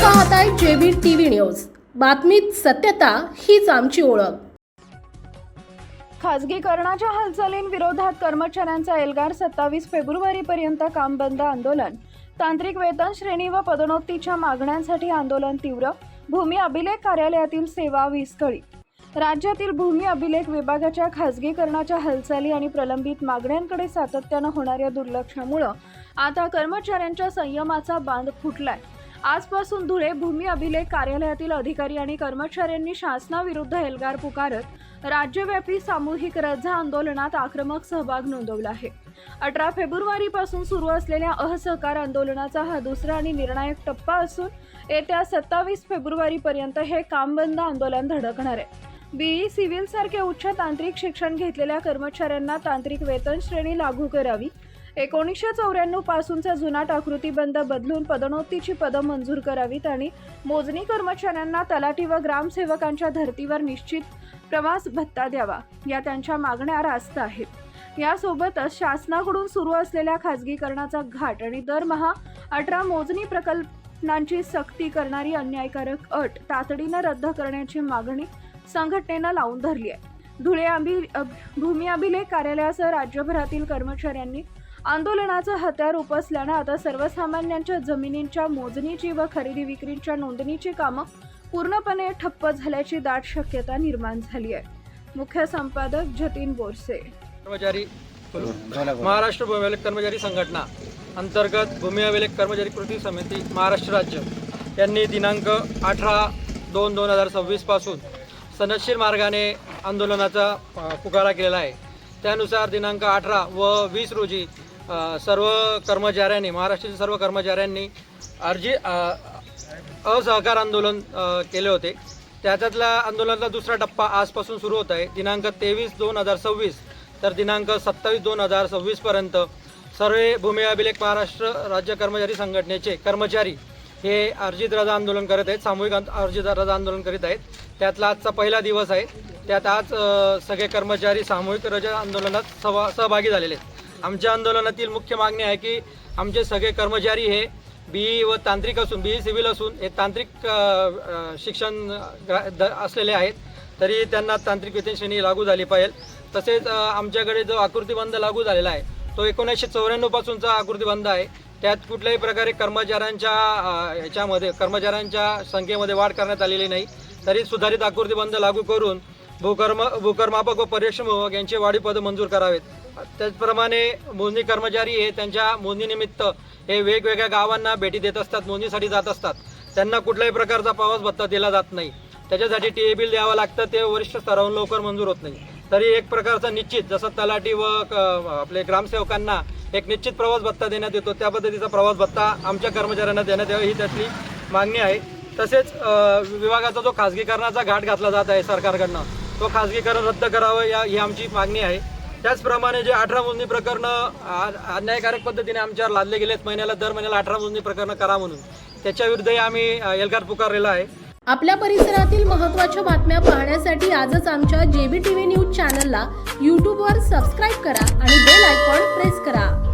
पाहताय JB TV news. बातमीत सत्यता हीच आमची ओळख। खासगीकरणाच्या हालचालींविरोधात कर्मचाऱ्यांचा एल्गार 27 फेब्रुवारीपर्यंत काम बंद आंदोलन। तांत्रिक वेतन श्रेणी व पदोन्नतीच्या मागण्यांसाठी आंदोलन तीव्र। भूमी अभिलेख कार्यालयातील सेवा विस्कळीत। राज्यातील भूमी अभिलेख विभागाच्या खासगीकरणाच्या हालचाली आणि प्रलंबित मागण्यांकडे सातत्यानं होणाऱ्या दुर्लक्षामुळे आता कर्मचाऱ्यांच्या संयमाचा बांध फुटलाय। आजपासून धुळे भूमी अभिलेख कार्यालयातील अधिकारी आणि कर्मचाऱ्यांनी शासनाविरुद्ध एल्गार पुकारत राज्यव्यापी सामूहिक रजा आंदोलनात आक्रमक सहभाग नोंदवला आहे। 18 फेब्रुवारीपासून सुरू असलेल्या असहकार आंदोलनाचा हा दुसरा आणि निर्णायक टप्पा असून येत्या 27 फेब्रुवारीपर्यंत हे काम बंद आंदोलन धडकणार आहे। बीई सिव्हिल सारखे उच्च तांत्रिक शिक्षण घेतलेल्या कर्मचाऱ्यांना तांत्रिक वेतन श्रेणी लागू करावी। 1994 पासूनचा जुनाट आकृतीबंध बदलून पदोन्नतीची पदं मंजूर करावीत आणि मोजणी कर्मचाऱ्यांना तलाठी व ग्रामसेवकांच्या धर्तीवर निश्चित प्रवास भत्ता द्यावा, या त्यांच्या मागण्या रास्त आहेत। यासोबतच शासनाकडून सुरू असलेल्या खासगीकरणाचा घाट आणि दरमहा 18 मोजणी प्रकल्पांची सक्ती करणारी अन्यायकारक अट तातडीनं रद्द करण्याची मागणी संघटनेनं लावून धरली आहे। धुळे भूमी अभिलेख कार्यालयासह राज्यभरातील कर्मचाऱ्यांनी आंदोलनाचं हत्यार उपसल्यानं आता सर्वसामान्यांच्या जमिनींच्या मोजणीची व खरेदी विक्रीच्या नोंदणीची कामं पूर्णपणे ठप्प झाल्याची दाट शक्यता निर्माण झाली आहे। मुख्य संपादक जतीन बोरसे। कर्मचारी महाराष्ट्र भूमी अभिलेख कर्मचारी संघटना अंतर्गत भूमी अभिलेख कर्मचारी कृती समिती महाराष्ट्र राज्य यांनी दिनांक 18/2/2026 पासून सनदशीर मार्गाने आंदोलनाचा पुकारा केलेला आहे। त्यानुसार दिनांक 18 व 20 रोजी सर्व कर्मचाऱ्यांनी महाराष्ट्रातील सर्व कर्मचाऱ्यांनी असहकार आंदोलन केले होते। त्याच्यातल्या आंदोलनाचा दुसरा टप्पा आजपासून सुरू होत आहे। दिनांक 23/2/2026 तर दिनांक 27/2/2026 पर्यंत सर्व भूमी अभिलेख महाराष्ट्र राज्य कर्मचारी संघटनेचे कर्मचारी हे अर्जित रजा आंदोलन करत आहेत, सामूहिक अर्जित रजा आंदोलन करीत आहेत। त्यातला आजचा पहिला दिवस आहे। त्यात आज सगळे कर्मचारी सामूहिक रजा आंदोलनात सहभागी झालेले आहेत। आमच्या आंदोलनातील मुख्य मागणी आहे की आमचे सगळे कर्मचारी हे बीई व तांत्रिक असून बीई सिव्हिल असून हे तांत्रिक शिक्षण असलेले आहेत, तरी त्यांना तांत्रिक वेतन श्रेणी लागू झाली पाहिजे। तसेच आमच्याकडे जो आकृतीबंध लागू झालेला आहे तो 1994 पासूनचा आकृतीबंध आहे। त्यात कुठल्याही प्रकारे कर्मचाऱ्यांच्या संख्येमध्ये वाढ करण्यात आलेली नाही, तरी सुधारित आकृतीबंध लागू करून भूकरमापक व पर्यवेक्षण विभाग यांचे वाढीव पद मंजूर करावेत। त्याचप्रमाणे मोजणी कर्मचारी हे त्यांच्या मोजणीनिमित्त हे वेगवेगळ्या गावांना भेटी देत असतात, मोजणीसाठी जात असतात। त्यांना कुठल्याही प्रकारचा प्रवास भत्ता दिला जात नाही। त्याच्यासाठी टीए बिल द्यावं लागतं, ते वरिष्ठ स्तरावरून लवकर मंजूर होत नाही। तरी एक प्रकारचा निश्चित जसं तलाठी व आपले ग्रामसेवकांना एक निश्चित प्रवास भत्ता देण्यात येतो, त्या पद्धतीचा प्रवास भत्ता आमच्या कर्मचाऱ्यांना देण्यात यावा ही त्यातली मागणी आहे। तसेच विभागाचा जो खासगीकरणाचा घाट घातला जात आहे सरकारकडनं, तो खासगीकरण रद्द करावं ही आमची मागणी आहे। त्याचप्रमाणे जे 18 मोजणी प्रकरणं अन्यायकारक पद्धतीने आमच्यावर लादले गेलेत, दर महिन्याला 18 मोजणी प्रकरणं करा म्हणून, त्याच्याविरुद्धही आम्ही एल्गार पुकारलेला आहे। आपल्या परिसरातील महत्त्वाच्या बातम्या पाहण्यासाठी आजच आमच्या जेबी टीव्ही न्यूज चॅनलला यूट्यूबवर सबस्क्राईब करा आणि बेल आयकॉन प्रेस करा।